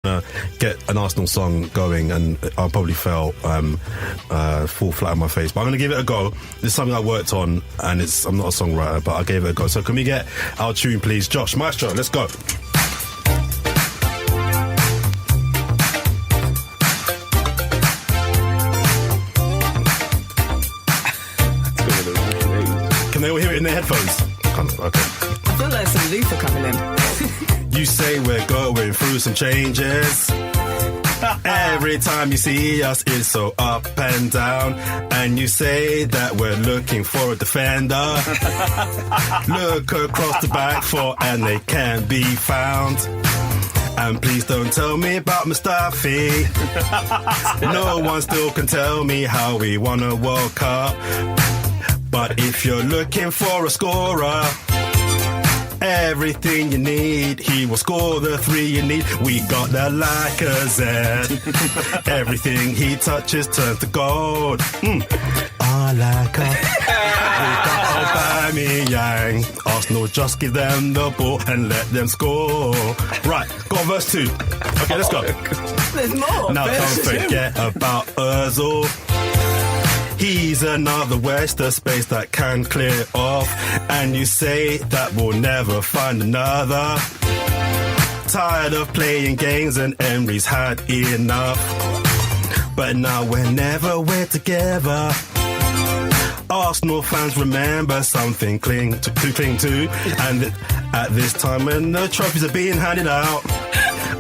to get an Arsenal song going, and I'll probably fall flat on my face. But I'm going to give it a go. This is something I worked on, and I'm not a songwriter, but I gave it a go. So can we get our tune, please? Josh, Maestro, let's go. Can they all hear it in their headphones? Okay. I feel like some Luther coming in. You say we're going through some changes. Every time you see us, it's so up and down. And you say that we're looking for a defender. Look across the back for and they can't be found. And please don't tell me about Mustafi. No one still can tell me how we won a World Cup. But if you're looking for a scorer, everything you need, he will score the 3 you need. We got the Lacazette. Everything he touches turns to gold. Lacazette. We got Aubameyang. Arsenal just give them the ball and let them score. Right, got verse 2. Okay, let's go. There's more. Now don't forget about Ozil. He's another waste of space that can clear off. And you say that we'll never find another. Tired of playing games and Emery's had enough. But now whenever we're together, Arsenal fans remember something to cling to. And at this time when the trophies are being handed out,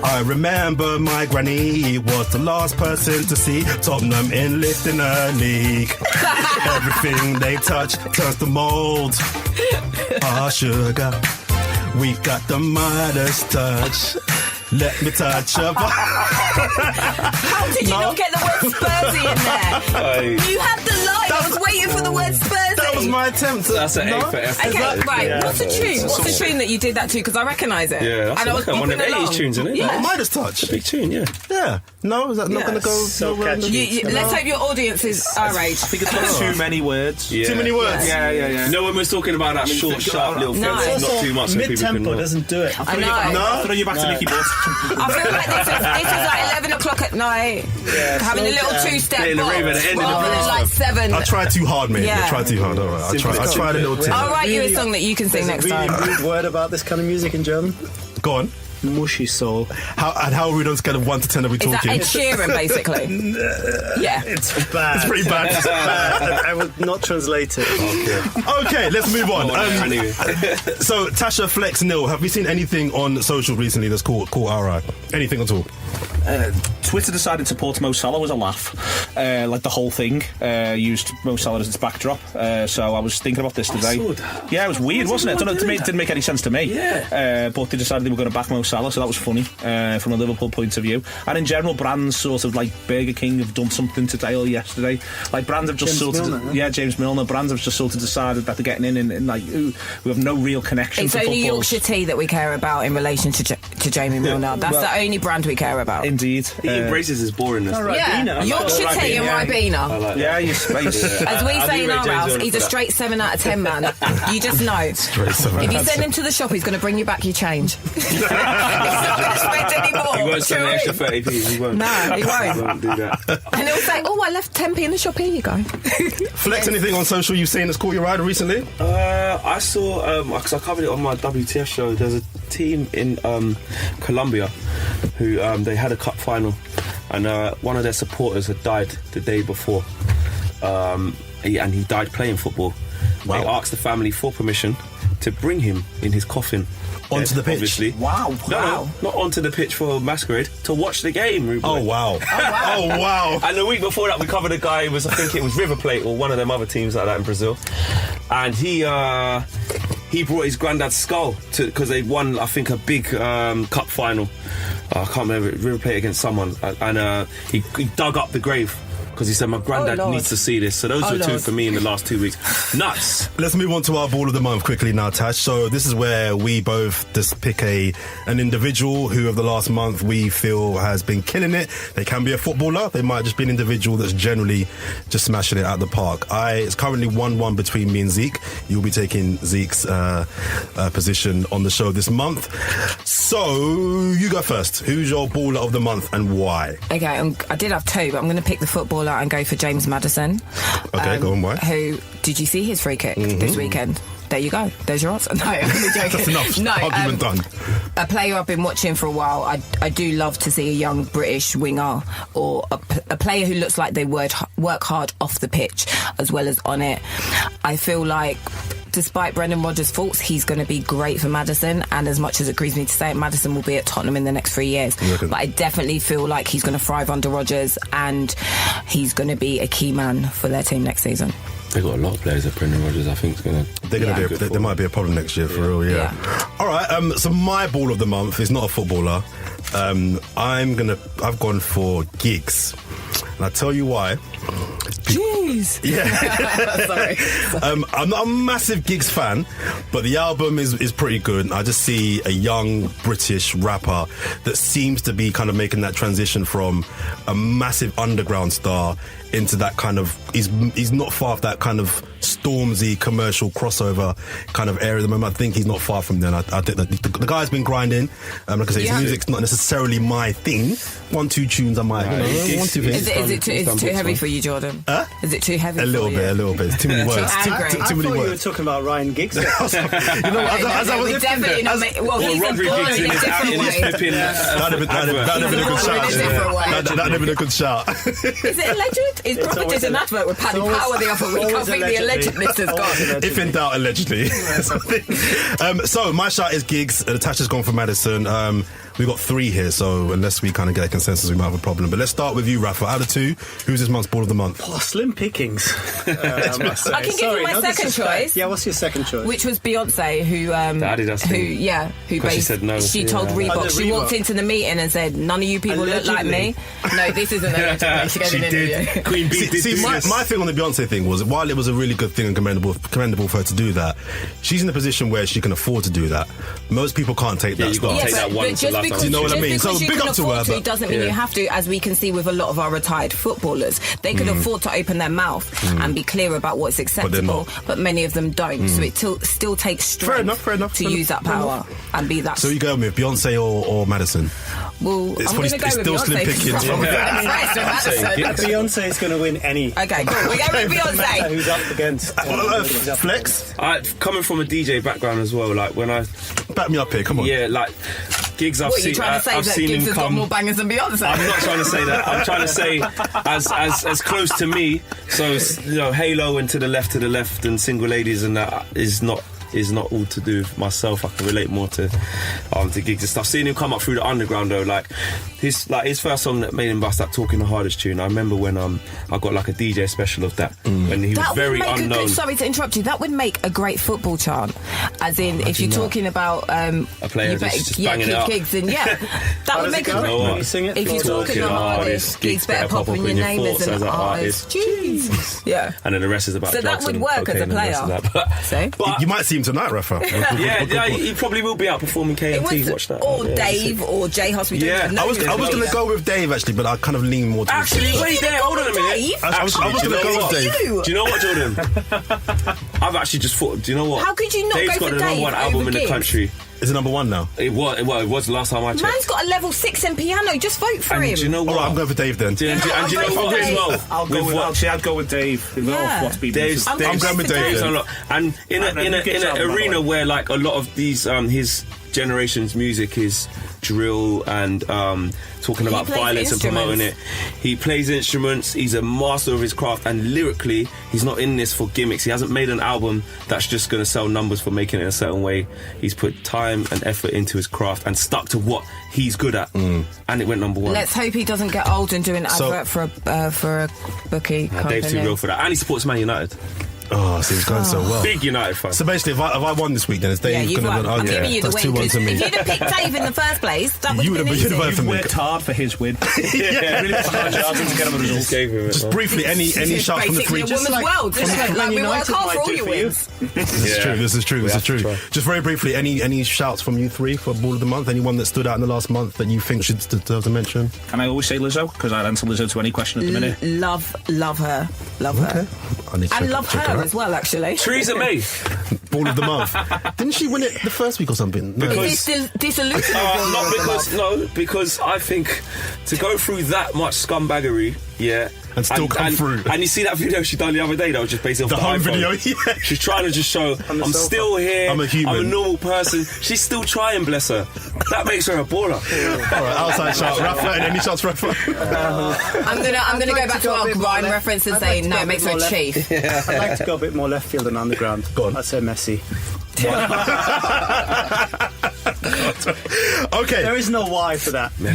I remember my granny was the last person to see Tottenham in lifting a league. Everything they touch turns to mould. Sugar, we got the Midas touch. Let me touch your body. How did you not get the word Spursy in there? You had the line. I was waiting for the word Spursy. That was my attempt. That's an A for effort. Okay, right. What's the tune? What's the tune that you did that to? Because I recognise it. Yeah, that's and I was one of the 80s tunes, isn't it? Yeah. Midas touch. It's a big tune, yeah. Yeah. No, is that not going to go? So catchy. Let's hope your audience is our age. I think it's got too many words. Yeah. Too many words. Yeah. No one was talking about that short, sharp little No. fence. Not too much so people can Mid-tempo know. doesn't do it. I know. No. Throw you back to Mickey Mouse. I feel like this is like 11 o'clock at night, having a little two-step Playing the box rave at the end of the rather than night. like 7. I tried too hard, mate. Yeah. I tried too hard. All right. I tried a little tip. I'll write you a song that you can sing next There's a time. really rude word about this kind of music in German. Go on. Mushy soul. How are we on a scale of 1 to 10 are we Is that talking? Ed Sheeran, basically? Yeah. It's bad. It's pretty bad. It's bad. I will not translate it. Okay, let's move on. Anyway. So, Tasha, Flex, Neil, have we seen anything on social recently that's caught our eye? Anything at all? Twitter decided to support Mo Salah was a laugh. Like the whole thing used Mo Salah as its backdrop. So I was thinking about this today. Yeah, it was weird, wasn't it? I don't know, to me, it didn't make any sense to me. Yeah. But they decided they were going to back Mo Salah, so that was funny from a Liverpool point of view. And in general, brands sort of like Burger King have done something today or yesterday. Like brands have just James Milner, huh? James Milner. Brands have just sort of decided that they're getting in and like who have no real connection It's to only football. Yorkshire tea that we care about in relation to Jamie Milner. That's well, the only brand we care about. Indeed. He embraces his boringness. Yeah, Yorkshire tea and Ribena. Yeah, you're space. As we I'll say be in with our James house, Milner he's a for that. straight 7 out of 10 man. You just know. Straight 7 If you out of send 10. him to the shop, he's going to bring you back your change. He's not going to spend anymore. He won't spend the extra 30p. He won't. No, he won't. He won't do that. And he'll say, "Oh, I left 10p in the shop. Here you go." Flex, anything on social you've seen that's caught your eye recently? I saw, because I covered it on my WTF show, there's a team in Colombia who they had a cup final, and one of their supporters had died the day before, and he died playing football. Wow. They asked the family for permission to bring him in his coffin Onto the pitch? Obviously. Wow. No, not onto the pitch for Masquerade, to watch the game, Ruben. Oh, wow. Oh, wow. And the week before that, we covered a guy who was, I think it was River Plate or one of them other teams like that in Brazil. And he brought his granddad's skull because they won, I think, a big cup final. I can't remember, River Plate against someone. And he dug up the grave because he said my granddad needs to see this. So those were two for me in the last 2 weeks. Nuts. Let's move on to our ball of the month quickly now, Tash. So this is where we both just pick an individual who, of the last month, we feel has been killing it. They can be a footballer. They might just be an individual that's generally just smashing it at the park. It's currently 1-1 between me and Zeke. You'll be taking Zeke's position on the show this month. So you go first. Who's your baller of the month and why? Okay, I did have two, but I'm going to pick the footballer and go for James Maddison. Okay, go on, why? Who, did you see his free kick this weekend? There you go. There's your answer. No, I'm only joking. That's enough. No, argument done. A player I've been watching for a while. I do love to see a young British winger or a player who looks like they work hard off the pitch as well as on it. I feel like, despite Brendan Rodgers' faults, he's going to be great for Maddison, and as much as it grieves me to say it, Maddison will be at Tottenham in the next 3 years. But I definitely feel like he's going to thrive under Rodgers, and he's going to be a key man for their team next season. They've got a lot of players that Brendan Rodgers, I think, is going to... There might be a problem next year, for real, yeah. All right, so my ball of the month is not a footballer. I've gone for Giggs. And I'll tell you why. Jeez. Yeah. Sorry. I'm not a massive Giggs fan, but the album is pretty good. I just see a young British rapper that seems to be kind of making that transition from a massive underground star into that kind of... He's not far off that kind of Stormzy commercial crossover kind of area at the moment. I think he's not far from then. I think that the guy's been grinding. Like I say, his music's not necessarily my thing. 1-2 tunes I might... Is it too heavy for you, Jordan? Is it too heavy a little bit. It's too many words. I thought you were talking about Ryan Giggs. As I was definitely not well, he's a baller in a different way. That'd have been a good shout. That'd have been a good shout. Is it alleged? Is Prophet did an advert with Paddy Power the other week? I think the allegedness is gone. If in doubt, allegedly. So my shout is Giggs. Natasha's gone for Maddison. We've got three here, so unless we kind of get a consensus, we might have a problem. But let's start with you, Rafa. Out of two, who's this month's ball of the month? Slim pickings. I can give you my second choice. Yeah, what's your second choice? Which was Beyonce, who said no. She told Reebok. She walked into the meeting and said, "None of you people look like me." No, this isn't allegedly. She gave an interview. Queen Bee did see, my thing on the Beyonce thing was, while it was a really good thing and commendable for her to do that, she's in a position where she can afford to do that. Most people can't take that. You've got to take that one to lifetime. Do you know what I mean? So big up to her. It doesn't mean you have to, as we can see with a lot of our retired footballers. They could afford to open their mouth and be clear about what's acceptable, but many of them don't. So it still takes strength to use that power and be that. So you go with Beyonce or Madison? Well, I'm going to go with Beyonce. Beyonce is going to win any. Okay, cool. We're going with Beyonce. Who's up against? Flex? Coming from a DJ background as well, like when I... Back me up here, come on. Yeah, like... Giggs, I've seen Giggs has got more bangers than Beyonce? I'm not trying to say that. I'm trying to say as close to me. So Halo and to the left, and Single Ladies, and that is not all to do with myself. I can relate more to Giggs and stuff. Seeing him come up through the underground though, like his first song that made him bust that Talking the Hardest tune. I remember when I got like a DJ special of that when he was very unknown. Sorry to interrupt you. That would make a great football chant. As in, if you're talking about a player just banging it up. Giggs, then that would make a great. When you sing it, if you're talking the hardest, Giggs better pop when your name is an artist. Jeez. Yeah. And then the rest is about so drugs that would work as a player. But you might see him tonight, Rafa. He probably will be out performing KMT. Watch that. Or Dave or J Hus. I was going to go with Dave actually, but I kind of lean more towards wait there, hold on a minute. I was going to go with Dave. Do you know what, Jordan? I've actually just thought, do you know what? How could you not Dave's go for got the number one album in the country. Is it number one now? It was the last time I checked. Man's got a level 6 in piano. Just vote for him. Do you know what? All right, I'm going for Dave then. Do you know what as well? I'd go with Dave. I'm going with Dave. And in an arena where like a lot of these his generation's music is drill and talking about violence and promoting it. He plays instruments, he's a master of his craft, and lyrically he's not in this for gimmicks. He hasn't made an album that's just going to sell numbers for making it a certain way. He's put time and effort into his craft and stuck to what he's good at, and it went number one. Let's hope he doesn't get old and do an advert for a bookie. Dave's too real for that, and he supports Man United. Oh, so it's going so well. Big United fan. So basically, if I won this week, then it's Dave you've going to won. win. I'm giving you the That's win. 2-1 to me. If you'd have picked Dave in the first place, that would You have been would've- easy. you'd have You've worked hard for his win. Yeah, really put hard yards in to get him a result. Just gave him it. Just briefly, any shouts from the three? Basically a woman's world. Just like we work hard for all your wins. This is true. Just very briefly, any shouts from you three for Ball of the Month? Anyone that stood out in the last month that you think should deserve to mention? Can I always say Lizzo? Because I'd answer Lizzo to any question at the minute. Love her. Okay. I need to And check- love check her out. as well, actually. Theresa May. Ball of the Month. Didn't she win it the first week or something? No. Because- Disillusioned. Because I think to go through that much scumbaggery, And still come through. And you see that video she done the other day that was just based off The the home iPhone. video, yeah. She's trying to just show I'm sofa. still here. I'm a human. I'm a normal person. She's still trying, bless her. That makes her a baller. All right, outside shout. Rafa, and any shots, Rafa? I'm gonna go back to our Ryan reference and say no, it makes her a chief. I'd like to go a bit more left field than underground. Go on. I'd say Messi. Okay. There is no why for that. There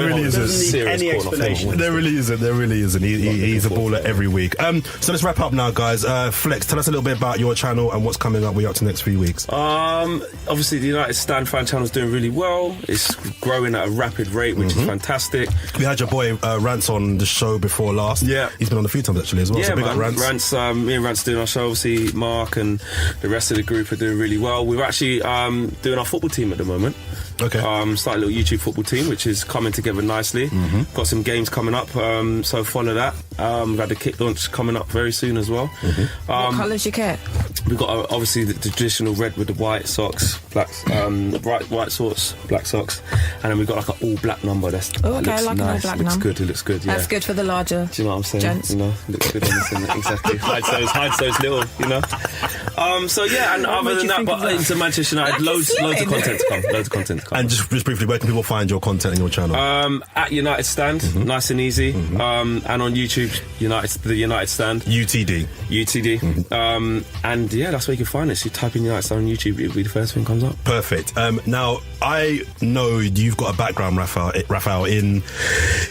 really isn't. Doesn't need any explanation. There really isn't. He's a baller every week. So let's wrap up now, guys. Flex, tell us a little bit about your channel and what's coming up. We're up to the next 3 weeks. Obviously, the United Stand fan channel is doing really well. It's growing at a rapid rate, which is fantastic. We had your boy Rance on the show before last. Yeah. He's been on a few times actually as well. Yeah, so big man. up Rance. Me and Rance doing our show. Obviously, Mark and the rest of the group are doing really well. We're actually doing our football team at the moment. Okay. Started a little YouTube football team, which is coming together nicely. Got some games coming up, so follow that. We've had the kit launch coming up very soon as well. What colour's your kit? We've got obviously the traditional red with the white socks, white socks, black socks, and then we've got like an all black number. That I looks like an all nice. black Looks number. good. It looks good. Yeah. That's good for the larger. Do you know what I'm saying? Gents. You know, looks good on this thing. Exactly. Hides those little, you know. So yeah, and other than that, but into Manchester United, loads of content to come. And just briefly, where can people find your content and your channel? At United Stand, nice and easy. And on YouTube, the United Stand. UTD. And yeah, that's where you can find us. You type in United Stand on YouTube, it'll be the first thing that comes up. Perfect. Now, I know you've got a background, Raphael, in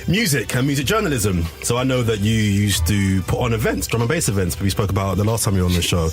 music and music journalism. So I know that you used to put on events, drum and bass events, but we spoke about the last time you were on the show.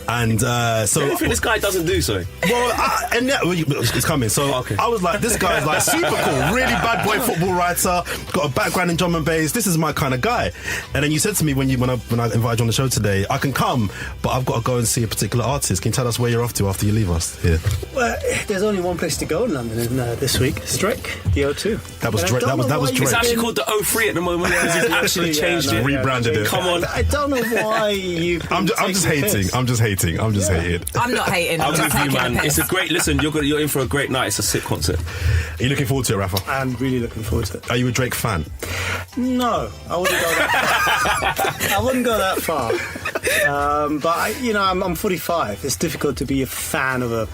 So Anything this guy doesn't do, sorry. It's coming. So Okay. I was like, this guy's like super cool, really bad boy football writer, got a background in drum and bass. This is my kind of guy. And then you said to me when I invited you on the show today, I can come, but I've got to go and see a particular artist. Can you tell us where you're off to after you leave us here? Well, there's only one place to go in London this week. Strick, the O2. That was And I Drake. don't That know was why Drake. It's actually called the 03 at the moment because he's actually changed it. Rebranded it. Come on. I don't know why you. I'm just hating. I'm just hating. I'm not hating. I'm just with you, taking man. the piss. It's a great listen. You're in for a great night. It's a sick concert. Are you looking forward to it, Rafa? I'm really looking forward to it. Are you a Drake fan? No, I wouldn't go that far. I wouldn't go that far. But I'm 45. It's difficult to be a fan of a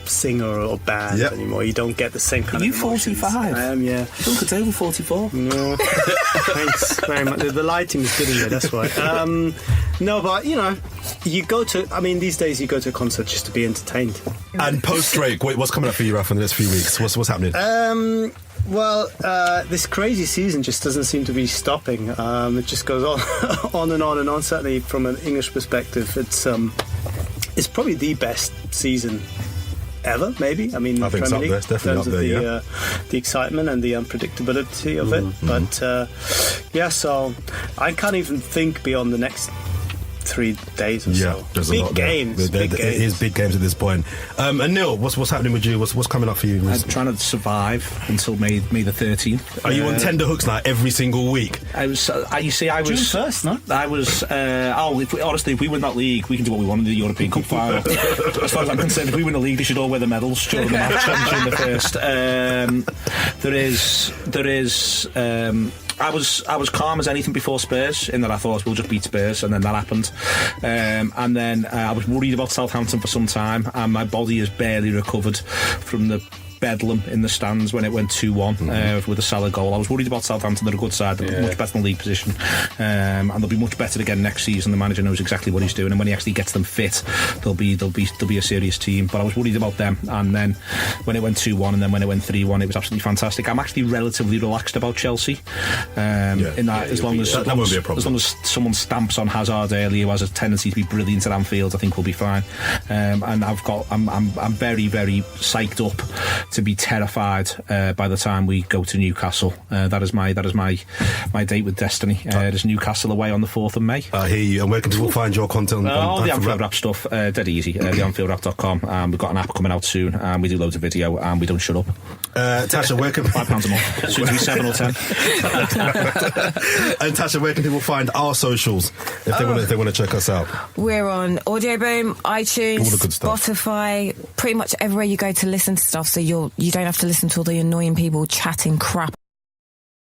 singer or band anymore. You don't get the same kind Are of you emotions. 45? I am, yeah. Duncan's over 44. No. Thanks very much. The lighting is good in here, that's why. No, but you go to. I mean, these days you go to a concert just to be entertained. And post Drake, what's coming up for you, Rafa, in the next few weeks? What's happening? Well, this crazy season just doesn't seem to be stopping. It just goes on and on and on. Certainly, from an English perspective, it's probably the best season ever. Maybe. I mean, I think Premier League, it's definitely in up terms there. of the excitement and the unpredictability of it. But so I can't even think beyond the next 3 days or so. There's a Big lot there. games. It is big games at this point. And Neil, what's happening with you? What's coming up for you? I'm trying to survive until May the 13th. Are you on tender hooks now every single week? I was. You see, I was. June 1st, no? I was. Honestly, if we win that league, we can do what we want in the European Cup final. As far as I'm concerned, if we win the league, they should all wear the medals during the match and during the first. There is. I was calm as anything before Spurs in that I thought we'll just beat Spurs, and then that happened. And then I was worried about Southampton for some time, and my body has barely recovered from the bedlam in the stands when it went 2-1 with a Salah goal. I was worried about Southampton. They're a good side. They're much better in the league position, and they'll be much better again next season. The manager knows exactly what he's doing, and when he actually gets them fit, they'll be a serious team. But I was worried about them, and then when it went 2-1 and then when it went 3-1, it was absolutely fantastic. I'm actually relatively relaxed about Chelsea, in that as long as that won't be a problem. As long as someone stamps on Hazard early, who has a tendency to be brilliant at Anfield, I think we'll be fine. And I'm very, very psyched up to be terrified by the time we go to Newcastle. That is my date with destiny. There's Newcastle away on the 4th of May. I hear you. And where can people find your content? All the Anfield Wrap stuff, dead easy. theanfieldwrap.com. We've got an app coming out soon, and we do loads of video, and we don't shut up. Tasha, where can £5 a month? Soon to be 7 or 10. And Tasha, where can people find our socials if they want to check us out? We're on Audio Boom, iTunes, all the good stuff. Spotify, pretty much everywhere you go to listen to stuff, so you don't have to listen to all the annoying people chatting crap